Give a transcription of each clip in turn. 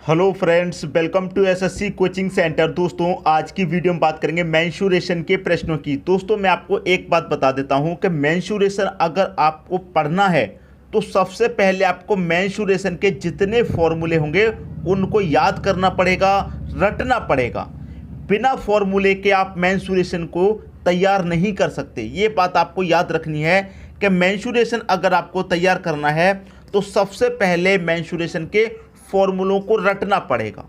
Hello friends, welcome to SSC coaching centre. दोस्तों, आज की वीडियो में बात करेंगे मेंसुरेशन के प्रश्नों की। दोस्तों, मैं आपको एक बात बता देता हूं कि मेंसुरेशन अगर आपको पढ़ना है तो सबसे पहले आपको मेंसुरेशन के जितने फॉर्मूले होंगे उनको याद करना पड़ेगा, रटना पड़ेगा। बिना फॉर्मूले के आप मेंसुरेशन को तैयार नहीं कर सकते। ये बात आपको याद रखनी है कि मेंसुरेशन अगर आपको तैयार करना है तो सबसे पहले मेंसुरेशन के फॉर्मूलों को रटना पड़ेगा,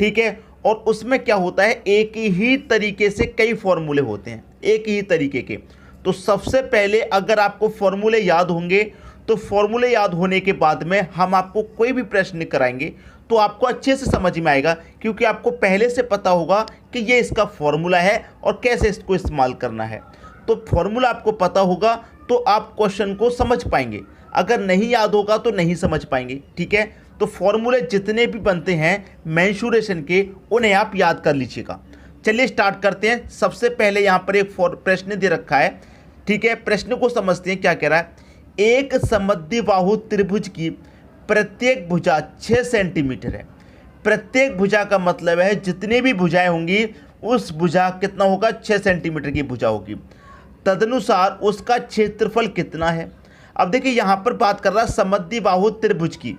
ठीक है। और उसमें क्या होता है, एक ही तरीके से कई फॉर्मूले होते हैं, एक ही तरीके के। तो सबसे पहले अगर आपको फॉर्मूले याद होंगे तो फॉर्मूले याद होने के बाद में हम आपको कोई भी प्रश्न कराएंगे तो आपको अच्छे से समझ में आएगा, क्योंकि आपको पहले से पता होगा कि ये इसका फॉर्मूला है और कैसे इसको इस्तेमाल करना है। तो फॉर्मूला आपको पता होगा तो आप क्वेश्चन को समझ पाएंगे, अगर नहीं याद होगा तो नहीं समझ पाएंगे, ठीक है। तो फॉर्मूले जितने भी बनते हैं मेंसुरेशन के, उन्हें आप याद कर लीजिएगा। चलिए स्टार्ट करते हैं। सबसे पहले यहाँ पर एक प्रश्न दे रखा है, ठीक है। प्रश्न को समझते हैं क्या कह रहा है। एक समद्विबाहु त्रिभुज की प्रत्येक भुजा 6 सेंटीमीटर है। प्रत्येक भुजा का मतलब है जितनी भी भुजाएं होंगी उस भुजा कितना होगा, 6 सेंटीमीटर की भुजा होगी। तदनुसार उसका क्षेत्रफल कितना है। अब देखिए यहाँ पर बात कर रहा है समद्विबाहु त्रिभुज की।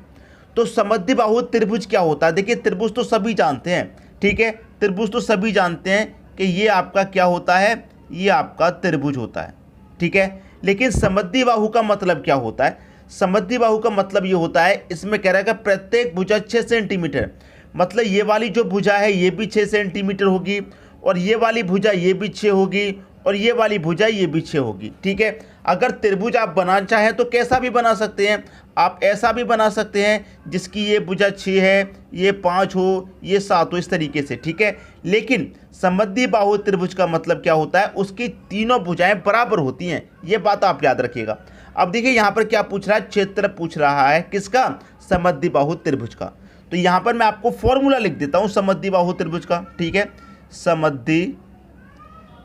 तो समद्विबाहु त्रिभुज क्या होता है, देखिए त्रिभुज तो सभी जानते हैं, ठीक है। त्रिभुज तो सभी जानते हैं कि ये आपका क्या होता है, ये आपका त्रिभुज होता है, ठीक है। लेकिन समद्विबाहु का मतलब क्या होता है। समद्विबाहु का मतलब ये होता है, इसमें कह रहा है कि प्रत्येक भुजा 6 सेंटीमीटर, मतलब ये वाली जो भुजा है ये भी 6 सेंटीमीटर होगी, और ये वाली भुजा ये भी 6 होगी, और ये वाली भुजा ये भी 6 होगी, ठीक है। अगर त्रिभुज आप बनाना चाहें तो कैसा भी बना सकते हैं, आप ऐसा भी बना सकते हैं जिसकी ये भुजा 6 है, ये 5 हो, ये 7 हो, इस तरीके से, ठीक है। लेकिन समद्विबाहु त्रिभुज का मतलब क्या होता है, उसकी तीनों भुजाएं बराबर होती हैं, ये बात आप याद रखिएगा। अब देखिए यहाँ पर क्या पूछ रहा है, क्षेत्र पूछ रहा है किसका, समद्विबाहु त्रिभुज का। तो यहाँ पर मैं आपको फॉर्मूला लिख देता हूँ समद्विबाहु त्रिभुज का, ठीक है।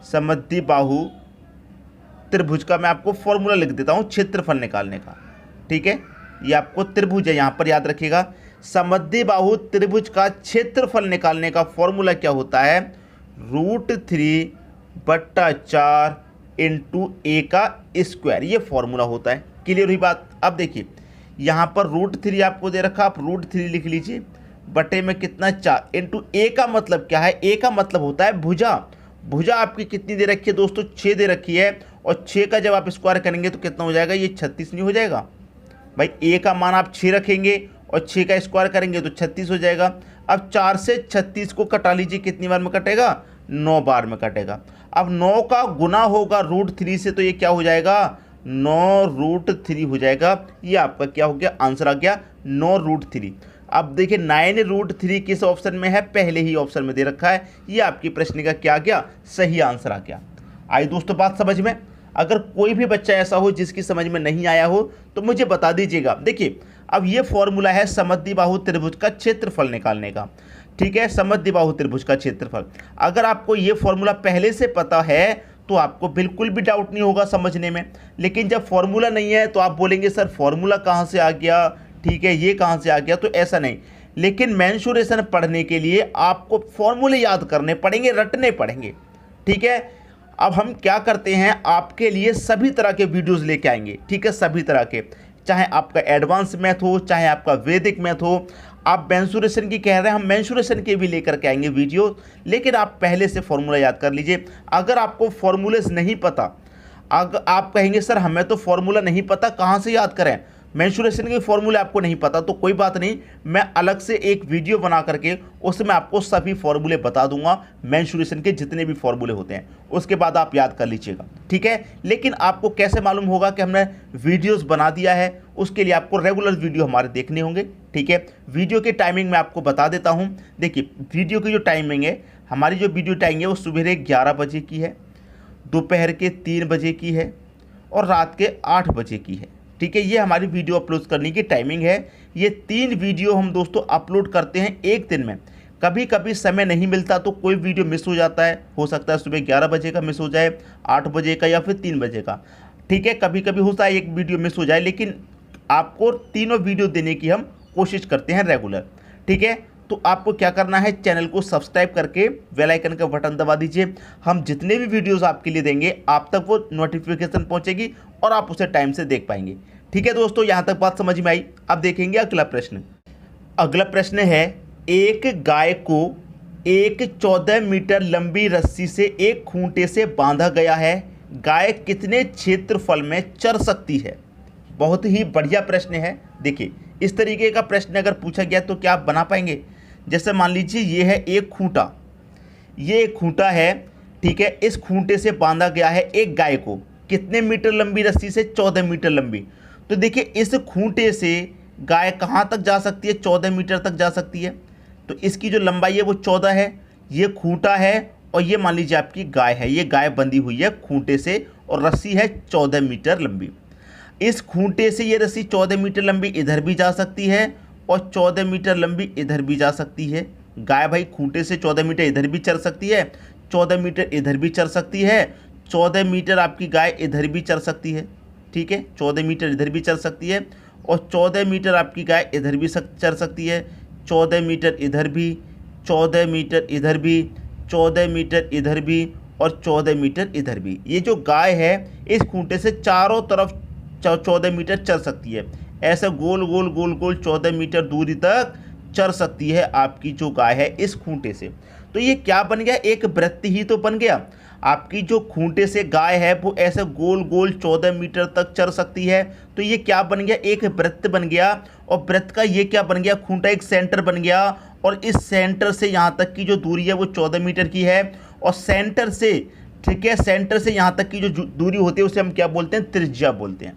समद्विबाहु त्रिभुज का मैं आपको फॉर्मूला लिख देता हूँ क्षेत्रफल निकालने का, ठीक है। ये आपको त्रिभुज है, यहाँ पर याद रखिएगा। समद्विबाहु त्रिभुज का क्षेत्रफल निकालने का फॉर्मूला क्या होता है, √3/4 इंटू ए का स्क्वायर, ये फॉर्मूला होता है। क्लियर हुई बात। अब देखिए यहाँ पर √3 आपको दे रखा, आप √3 लिख लीजिए, बटे में कितना 4 इंटू ए का मतलब क्या है, ए का मतलब होता है भुजा। भुजा आपकी कितनी दे रखी है दोस्तों, 6 दे रखी है, और 6 का जब आप स्क्वायर करेंगे तो कितना हो जाएगा, ये 36 नहीं हो जाएगा भाई। ए का मान आप 6 रखेंगे और 6 का स्क्वायर करेंगे तो 36 हो जाएगा। अब 4 से 36 को कटा लीजिए, कितनी बार में कटेगा, 9 बार में कटेगा। अब 9 का गुना होगा √3 से, तो ये क्या हो जाएगा, 9√3 हो जाएगा। ये आपका क्या हो गया, आंसर आ गया 9√3। अब देखिए 9√3 किस ऑप्शन में है, पहले ही ऑप्शन में दे रखा है। ये आपकी प्रश्न का क्या आ गया, सही आंसर आ गया। आई दोस्तों बात समझ में। अगर कोई भी बच्चा ऐसा हो जिसकी समझ में नहीं आया हो तो मुझे बता दीजिएगा। देखिए अब ये फॉर्मूला है समद्विबाहु त्रिभुज का क्षेत्रफल निकालने का, ठीक है। समद्विबाहु त्रिभुज का क्षेत्रफल, अगर आपको ये फॉर्मूला पहले से पता है तो आपको बिल्कुल भी डाउट नहीं होगा समझने में। लेकिन जब फॉर्मूला नहीं है तो आप बोलेंगे सर फॉर्मूला कहाँ से आ गया, ठीक है, ये कहाँ से आ गया, तो ऐसा नहीं। लेकिन मेंसुरेशन पढ़ने के लिए आपको फॉर्मूले याद करने पड़ेंगे, रटने पड़ेंगे, ठीक है। अब हम क्या करते हैं, आपके लिए सभी तरह के वीडियोस लेके आएंगे, ठीक है, सभी तरह के, चाहे आपका एडवांस मैथ हो, चाहे आपका वैदिक मैथ हो। आप मेंसुरेशन की कह रहे हैं, हम मेंसुरेशन के भी लेकर के आएंगे वीडियो, लेकिन आप पहले से फॉर्मूला याद कर लीजिए। अगर आपको फॉर्मूलेस नहीं पता, अगर आप कहेंगे सर हमें तो फॉर्मूला नहीं पता, कहाँ से याद करें, मेंसुरेशन के फॉर्मूले आपको नहीं पता, तो कोई बात नहीं, मैं अलग से एक वीडियो बना करके उसमें आपको सभी फॉर्मूले बता दूंगा, मेंसुरेशन के जितने भी फॉर्मूले होते हैं, उसके बाद आप याद कर लीजिएगा, ठीक है। लेकिन आपको कैसे मालूम होगा कि हमने वीडियोस बना दिया है, उसके लिए आपको रेगुलर वीडियो हमारे देखने होंगे, ठीक है। वीडियो की टाइमिंग मैं आपको बता देता हूँ। देखिए वीडियो की जो टाइमिंग है, हमारी जो वीडियो टाइमिंग है वो सुबह 11 बजे की है, दोपहर के 3 बजे की है, और रात के 8 बजे की है, ठीक है। ये हमारी वीडियो अपलोड करने की टाइमिंग है। ये 3 वीडियो हम दोस्तों अपलोड करते हैं एक दिन में। कभी कभी समय नहीं मिलता तो कोई वीडियो मिस हो जाता है, हो सकता है सुबह 11 बजे का मिस हो जाए, 8 बजे का, या फिर 3 बजे का, ठीक है। कभी कभी होता है एक वीडियो मिस हो जाए, लेकिन आपको तीनों वीडियो देने की हम कोशिश करते हैं रेगुलर, ठीक है। तो आपको क्या करना है, चैनल को सब्सक्राइब करके बेल आइकन का बटन दबा दीजिए। हम जितने भी वीडियोस आपके लिए देंगे आप तक वो नोटिफिकेशन पहुंचेगी और आप उसे टाइम से देख पाएंगे। ठीक है दोस्तों, यहाँ तक बात समझ में आई। अब देखेंगे अगला प्रश्न। अगला प्रश्न है, एक गाय को एक 14 मीटर लंबी रस्सी से एक खूंटे से बांधा गया है, गाय कितने क्षेत्रफल में चर सकती है? बहुत ही बढ़िया प्रश्न है। देखिए, इस तरीके का प्रश्न अगर पूछा गया तो क्या आप बना पाएंगे? जैसे मान लीजिए ये है एक खूंटा, ये एक खूंटा है, ठीक है। इस खूंटे से बांधा गया है एक गाय को, कितने मीटर लंबी रस्सी से? 14 मीटर लंबी। तो देखिए, इस खूंटे से गाय कहाँ तक जा सकती है? 14 मीटर तक जा सकती है। तो इसकी जो लंबाई है वो 14 है, ये खूंटा है और ये मान लीजिए आपकी गाय है। ये गाय बंधी हुई है खूंटे से और रस्सी है 14 मीटर लंबी। इस खूंटे से ये रस्सी 14 मीटर लंबी इधर भी जा सकती है और 14 मीटर लंबी इधर भी जा सकती है। गाय भाई खूंटे से 14 मीटर इधर भी चल सकती है, 14 मीटर इधर भी चल सकती है, 14 मीटर आपकी गाय इधर भी चल सकती है। ठीक है, 14 मीटर इधर भी चल सकती है और 14 मीटर आपकी गाय इधर भी चल सकती है, 14 मीटर इधर भी, 14 मीटर इधर भी, 14 मीटर इधर भी और 14 मीटर इधर भी। ये जो गाय है इस खूंटे से चारों तरफ 14 मीटर चल सकती है। ऐसे गोल गोल गोल गोल 14 मीटर दूरी तक चल सकती है आपकी जो गाय है इस खूंटे से। तो ये क्या बन गया? एक वृत्त ही तो बन गया। आपकी जो खूंटे से गाय है वो ऐसे गोल गोल 14 मीटर तक चल सकती है। तो ये क्या बन गया? एक वृत्त बन गया। और वृत्त का ये क्या बन गया? खूंटा एक सेंटर बन गया और इस सेंटर से यहाँ तक की जो दूरी है वो 14 मीटर की है। और सेंटर से, ठीक है, सेंटर से यहाँ तक की जो दूरी होती है उसे हम क्या बोलते हैं? त्रिज्या बोलते हैं।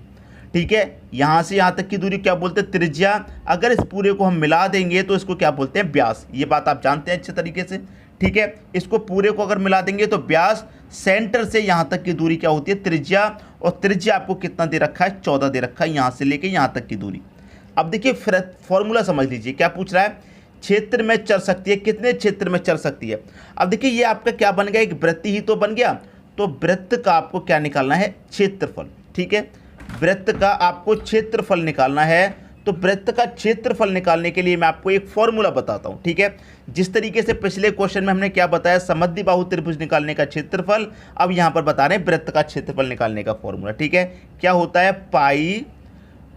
ठीक है, यहाँ से यहाँ तक की दूरी क्या बोलते हैं? त्रिज्या। अगर इस पूरे को हम मिला देंगे तो इसको क्या बोलते हैं? व्यास। ये बात आप जानते हैं अच्छे तरीके से। ठीक है, इसको पूरे को अगर मिला देंगे तो व्यास। सेंटर से यहाँ तक की दूरी क्या होती है? त्रिज्या। और त्रिज्या आपको कितना दे रखा है? 14 दे रखा है, यहाँ से लेके यहाँ तक की दूरी। अब देखिए फॉर्मूला समझ लीजिए, क्या पूछ रहा है? क्षेत्र में चल सकती है, कितने क्षेत्र में चल सकती है। अब देखिए ये आपका क्या बन गया? एक वृत्त ही तो बन गया। तो वृत्त का आपको क्या निकालना है? क्षेत्रफल। ठीक है, वृत्त का आपको क्षेत्रफल निकालना है। तो वृत्त का क्षेत्रफल निकालने के लिए मैं आपको एक फॉर्मूला बताता हूं। ठीक है, जिस तरीके से पिछले क्वेश्चन में हमने क्या बताया? समद्विबाहु त्रिभुज निकालने का क्षेत्रफल, अब यहां पर बता रहे हैं वृत्त का क्षेत्रफल निकालने का फॉर्मूला। ठीक है, क्या होता है? पाई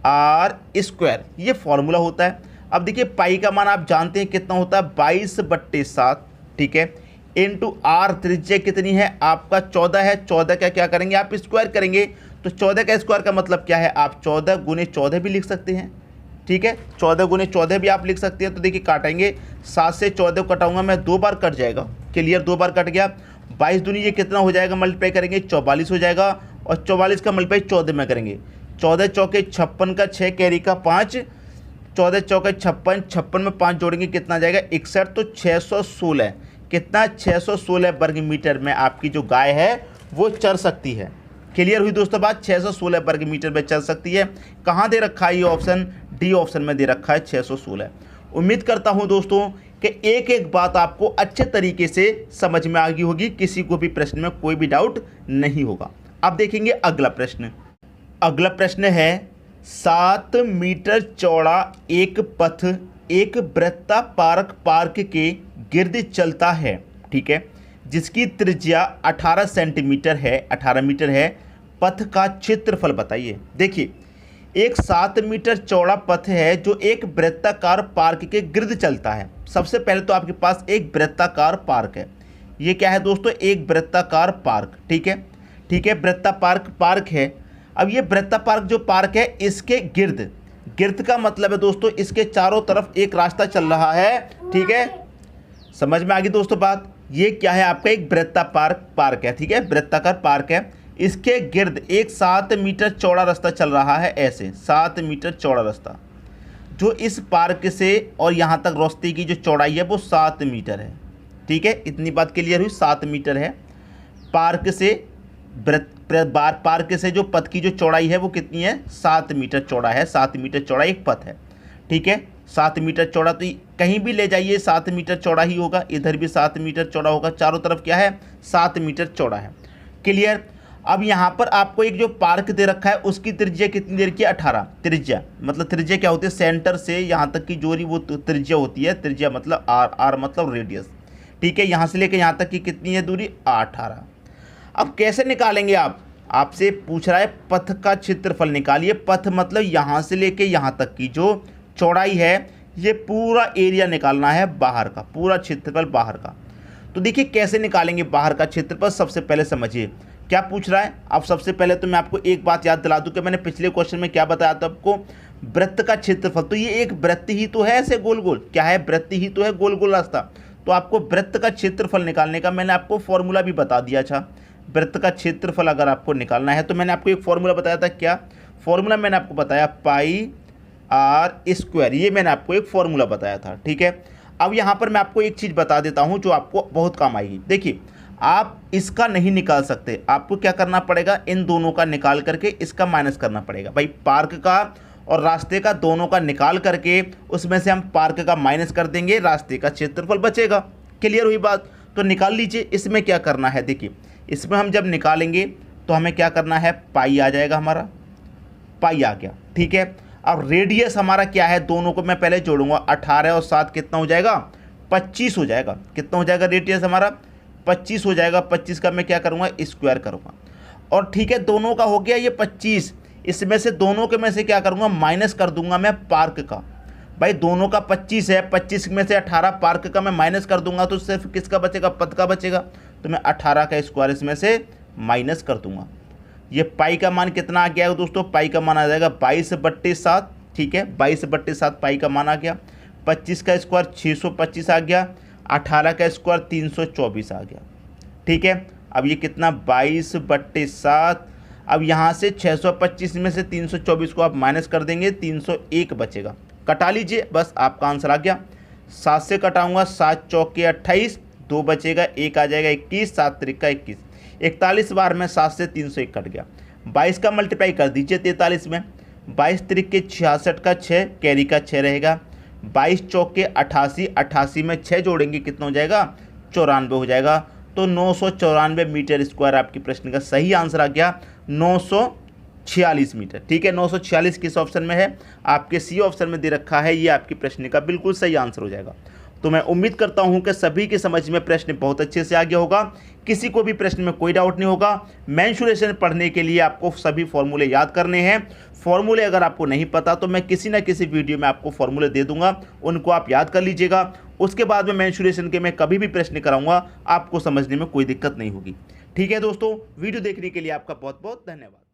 आर स्क्वायर, ये फॉर्मूला होता है। अब देखिए पाई का मान आप जानते हैं कितना होता है? 22/7। ठीक है, इंटू आर त्रिज्या कितनी है? आपका 14 है। 14 का क्या करेंगे आप? स्क्वायर करेंगे। तो 14 का स्क्वायर का मतलब क्या है? आप 14 गुने 14 भी लिख सकते हैं। ठीक है, 14 गुने 14 भी आप लिख सकते हैं। तो देखिए काटेंगे, 7 से 14 को कटाऊंगा मैं, 2 बार कट जाएगा। क्लियर, 2 बार कट गया। 22 दूनी ये कितना हो जाएगा? मल्टीप्लाई करेंगे 44 हो जाएगा और 44 का मल्टीप्लाई 14 में करेंगे। 14 चौके 56 का 6 कैरी का 5, 14 चौके 56, 56 में 5 जोड़ेंगे कितना आ जाएगा? 61। तो 616, कितना? 616 वर्ग मीटर में आपकी जो गाय है वो चल सकती है। क्लियर हुई दोस्तों बात? 616 वर्ग मीटर में चल सकती है। कहाँ दे रखा है ये ऑप्शन? डी ऑप्शन में दे रखा है 616। उम्मीद करता हूं दोस्तों कि एक एक बात आपको अच्छे तरीके से समझ में आ गई होगी, किसी को भी प्रश्न में कोई भी डाउट नहीं होगा। अब देखेंगे अगला प्रश्न। अगला प्रश्न है, 7 मीटर चौड़ा एक पथ एक वृत्ताकार पार्क के गिर्द चलता है। ठीक है, जिसकी त्रिज्या 18 सेंटीमीटर है, 18 मीटर है। पथ का क्षेत्रफल बताइए। देखिए, एक 7 मीटर चौड़ा पथ है जो एक वृत्ताकार पार्क के गिर्द चलता है। सबसे पहले तो आपके पास एक वृत्ताकार पार्क है। ये क्या है दोस्तों? एक वृत्ताकार पार्क। ठीक है, ठीक है, वृत्ताकार पार्क है। अब ये वृत्ताकार जो पार्क है इसके गिर्द, गिर्द का मतलब है दोस्तों इसके चारों तरफ एक रास्ता चल रहा है। ठीक है, समझ में आ गई दोस्तों बात? ये क्या है? आपका एक वृत्ताकार पार्क है। ठीक है, वृत्ताकार पार्क है। इसके गिर्द एक 7 मीटर चौड़ा रास्ता चल रहा है। ऐसे 7 मीटर चौड़ा रास्ता जो इस पार्क से और यहाँ तक रास्ते की जो चौड़ाई है वो 7 मीटर है। ठीक है, इतनी बात क्लियर हुई? 7 मीटर है। पार्क से पार्क से जो पथ की जो चौड़ाई है वो कितनी है? 7 मीटर चौड़ा है। 7 मीटर चौड़ा एक पथ है। ठीक है, 7 मीटर चौड़ा, तो कहीं भी ले जाइए 7 मीटर चौड़ा ही होगा। इधर भी 7 मीटर चौड़ा होगा। चारों तरफ क्या है? 7 मीटर चौड़ा है। क्लियर? अब यहाँ पर आपको एक जो पार्क दे रखा है उसकी त्रिज्या कितनी दे रखी है, 18। त्रिज्या मतलब त्रिज्या क्या होती है, सेंटर से यहाँ तक की जो वो त्रिज्या होती है, त्रिज्या मतलब आर, आर मतलब रेडियस, ठीक है। यहाँ से लेकर यहाँ तक की कितनी है दूरी, 18। अब कैसे निकालेंगे आप, आपसे पूछ रहा है पथ का क्षेत्रफल निकालिए। पथ मतलब यहाँ से लेके यहाँ तक की जो चौड़ाई है, ये पूरा एरिया निकालना है बाहर का, पूरा क्षेत्रफल बाहर का। तो देखिए कैसे निकालेंगे बाहर का क्षेत्रफल, सबसे पहले समझिए क्या पूछ रहा है। अब सबसे पहले तो मैं आपको एक बात याद दिला दूं कि मैंने पिछले क्वेश्चन में क्या बताया था आपको, वृत्त का क्षेत्रफल। तो ये एक वृत्त ही तो है, ऐसे गोल गोल, क्या है, वृत्त ही तो है, गोल गोल रास्ता। तो आपको वृत्त का क्षेत्रफल निकालने का मैंने आपको फॉर्मूला भी बता दिया था। वृत्त का क्षेत्रफल अगर आपको निकालना है तो मैंने आपको एक फॉर्मूला बताया था। क्या फॉर्मूला मैंने आपको बताया, पाई आर स्क्वायर, ये मैंने आपको एक फॉर्मूला बताया था, ठीक है। अब यहाँ पर मैं आपको एक चीज़ बता देता हूँ जो आपको बहुत काम आएगी। देखिए आप इसका नहीं निकाल सकते, आपको क्या करना पड़ेगा, इन दोनों का निकाल करके इसका माइनस करना पड़ेगा। भाई पार्क का और रास्ते का दोनों का निकाल करके उसमें से हम पार्क का माइनस कर देंगे, रास्ते का क्षेत्रफल बचेगा। क्लियर हुई बात, तो निकाल लीजिए। इसमें क्या करना है, देखिए इसमें हम जब निकालेंगे तो हमें क्या करना है, पाई आ जाएगा, हमारा पाई आ गया, ठीक है। अब रेडियस हमारा क्या है, दोनों को मैं पहले जोड़ूंगा, 18 और 7 कितना हो जाएगा, 25 हो जाएगा। कितना हो जाएगा रेडियस हमारा, 25 हो जाएगा। 25 का मैं क्या करूँगा, स्क्वायर करूँगा। और ठीक है, दोनों का हो गया ये 25, इसमें से दोनों के में से क्या करूँगा, माइनस कर दूंगा मैं पार्क का। भाई दोनों का 25 है, 25 में से 18 पार्क का मैं माइनस कर दूंगा तो सिर्फ किसका बचेगा, पद का बचेगा। तो मैं 18 का स्क्वायर इसमें से माइनस कर दूंगा। ये पाई का मान कितना आ गया है दोस्तों, पाई का मान आ जाएगा 22/7, ठीक है। 22/7 पाई का मान आ गया। 25 का स्क्वायर 625 आ गया, 18 का स्क्वायर 324 आ गया, ठीक है। अब ये कितना, 22/7। अब यहाँ से 625 में से 324 को आप माइनस कर देंगे, 301 बचेगा। कटा लीजिए, बस आपका आंसर आ गया। 7 से कटाऊंगा, 7 चौके 28, 2 बचेगा, 1 आ जाएगा 21, 7 त्रिक का 21, 41 बार में 7 से 301 कट गया। 22 का मल्टीप्लाई कर दीजिए 43 में, 22 त्रिक के 66 का 6, कैरी का 6 रहेगा। 22 चौके 88, 88 में 6 जोड़ेंगे कितना हो जाएगा, 94 हो जाएगा। तो 994 मीटर स्क्वायर आपकी प्रश्न का सही आंसर आ गया, 946 मीटर, ठीक है। 946 किस ऑप्शन में है, आपके सी ऑप्शन में दे रखा है, ये आपकी प्रश्न का बिल्कुल सही आंसर हो जाएगा। तो मैं उम्मीद करता हूं कि सभी के समझ में प्रश्न बहुत अच्छे से आ गया होगा, किसी को भी प्रश्न में कोई डाउट नहीं होगा। मेंसुरेशन पढ़ने के लिए आपको सभी फॉर्मूले याद करने हैं। फॉर्मूले अगर आपको नहीं पता तो मैं किसी ना किसी वीडियो में आपको फॉर्मूले दे दूंगा, उनको आप याद कर लीजिएगा। उसके बाद में मेंसुरेशन के मैं कभी भी प्रश्न कराऊंगा, आपको समझने में कोई दिक्कत नहीं होगी, ठीक है दोस्तों। वीडियो देखने के लिए आपका बहुत बहुत धन्यवाद।